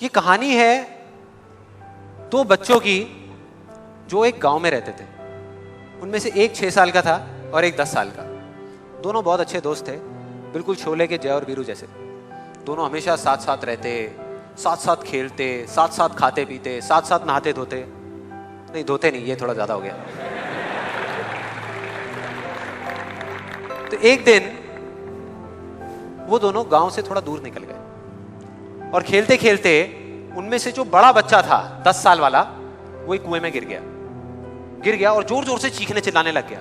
ये कहानी है दो बच्चों की जो एक गांव में रहते थे। उनमें से एक 6 साल का था और एक 10 साल का। दोनों बहुत अच्छे दोस्त थे, बिल्कुल शोले के जय और वीरू जैसे। दोनों हमेशा साथ साथ रहते, साथ साथ खेलते, साथ साथ खाते पीते, साथ साथ नहाते धोते। नहीं, धोते नहीं, ये थोड़ा ज्यादा हो गया। तो एक दिन वो दोनों गांव से थोड़ा दूर निकल गए और खेलते खेलते उनमें से जो बड़ा बच्चा था 10 साल वाला, वो एक कुएं में गिर गया और जोर जोर से चीखने चिल्लाने लग गया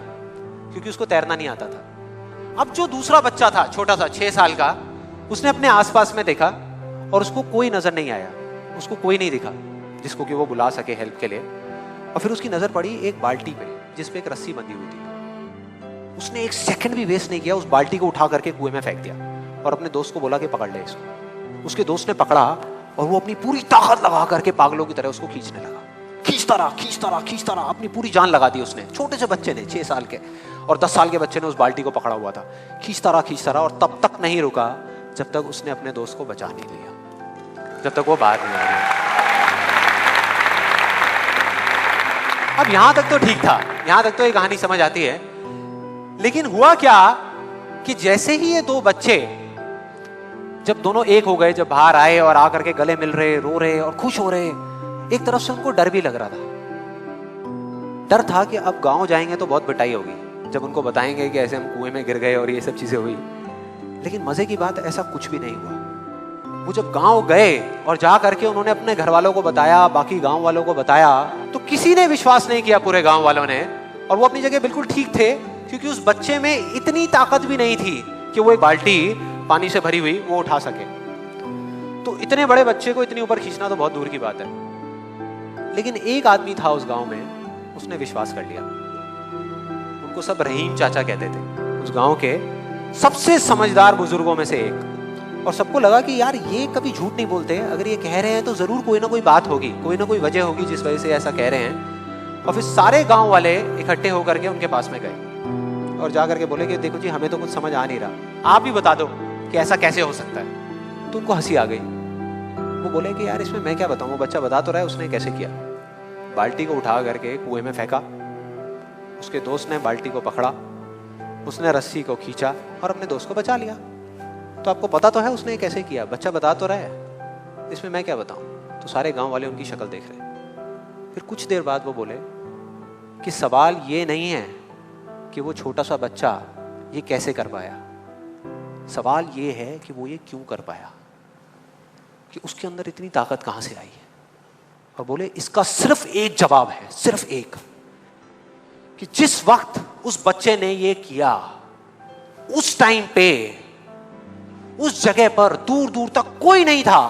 क्योंकि उसको तैरना नहीं आता था। अब जो दूसरा बच्चा था छोटा सा 6 साल का, उसने अपने आसपास में देखा और उसको कोई नजर नहीं आया, उसको कोई नहीं दिखा जिसको कि वो बुला सके हेल्प के लिए। और फिर उसकी नजर पड़ी एक बाल्टी पे जिसपे एक रस्सी बंधी हुई थी। उसने एक सेकंड भी वेस्ट नहीं किया, उस बाल्टी को उठा करके कुएं में फेंक दिया और अपने दोस्त को बोला कि पकड़ ले इसको। उसके दोस्त ने पकड़ा और वो अपनी पूरी ताकत लगा करके पागलों की तरह उसको खींचने लगा। खींचता रहा, अपनी पूरी जान लगा दी उसने। छोटे से बच्चे ने, 6 साल के और 10 साल के बच्चे ने उस बाल्टी को पकड़ा हुआ था। खींचता रहा और तब तक नहीं रुका जब तक उसने अपने दोस्त को बचा नहीं लिया, जब तक वो बाहर नहीं आया। अब यहां तक तो ठीक था, यहां तक तो ये कहानी समझ आती है। लेकिन हुआ क्या कि जैसे ही ये दो बच्चे जब दोनों एक हो गए, जब बाहर आए और आकर के गले मिल रहे, रो रहे और खुश हो रहे, एक तरफ से उनको डर भी लग रहा था। डर था कि अब गांव जाएंगे तो बहुत पिटाई होगी जब उनको बताएंगे कि ऐसे हम कुएं में गिर गए और ये सब चीजें हुई। लेकिन मजे की बात, ऐसा कुछ भी नहीं हुआ। वो जब गांव गए और जा करके उन्होंने अपने घर वालों को बताया, बाकी गांव वालों को बताया, तो किसी ने विश्वास नहीं किया, पूरे गांव वालों ने। और वो अपनी जगह बिल्कुल ठीक थे क्योंकि उस बच्चे में इतनी ताकत भी नहीं थी कि वो एक बाल्टी पानी से भरी हुई वो उठा सके। तो इतने बड़े बच्चे को इतनी ऊपर खींचना तो बहुत दूर की बात है। लेकिन एक आदमी था उस गांव में, उसने विश्वास कर लिया। उनको सब रहीम चाचा कहते थे, उस गांव के सबसे समझदार बुजुर्गों में से एक। और सबको लगा कि यार ये कभी झूठ नहीं बोलते, अगर ये कह रहे हैं तो जरूर कोई ना कोई बात होगी, कोई ना कोई वजह होगी जिस वजह से ऐसा कह रहे हैं। और फिर सारे गांव वाले इकट्ठे होकर के उनके पास में गए और जाकर के बोले कि देखो जी, हमें तो कुछ समझ आ नहीं रहा, आप भी बता दो कि ऐसा कैसे हो सकता है। तो उनको हंसी आ गई। वो बोले कि यार इसमें मैं क्या बताऊं, वो बच्चा बता तो रहा है उसने कैसे किया। बाल्टी को उठा करके कुएं में फेंका, उसके दोस्त ने बाल्टी को पकड़ा, उसने रस्सी को खींचा और अपने दोस्त को बचा लिया। तो आपको पता तो है उसने कैसे किया, बच्चा बता तो रहा है, इसमें मैं क्या बताऊं। तो सारे गांव वाले उनकी शक्ल देख रहे। फिर कुछ देर बाद वो बोले कि सवाल ये नहीं है कि वो छोटा सा बच्चा ये कैसे कर पाया, सवाल ये है कि वो ये क्यों कर पाया, कि उसके अंदर इतनी ताकत कहां से आई है। और बोले इसका सिर्फ एक जवाब है, सिर्फ एक, कि जिस वक्त उस बच्चे ने ये किया, उस टाइम पे उस जगह पर दूर दूर तक कोई नहीं था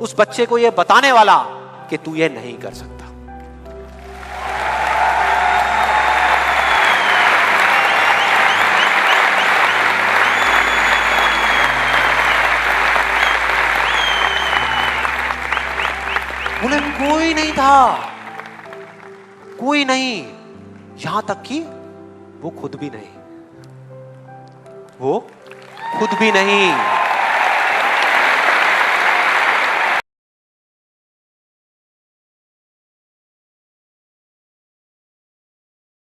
उस बच्चे को ये बताने वाला कि तू ये नहीं कर सकता। उन्हें कोई नहीं था, कोई नहीं, यहां तक कि वो खुद भी नहीं, वो खुद भी नहीं।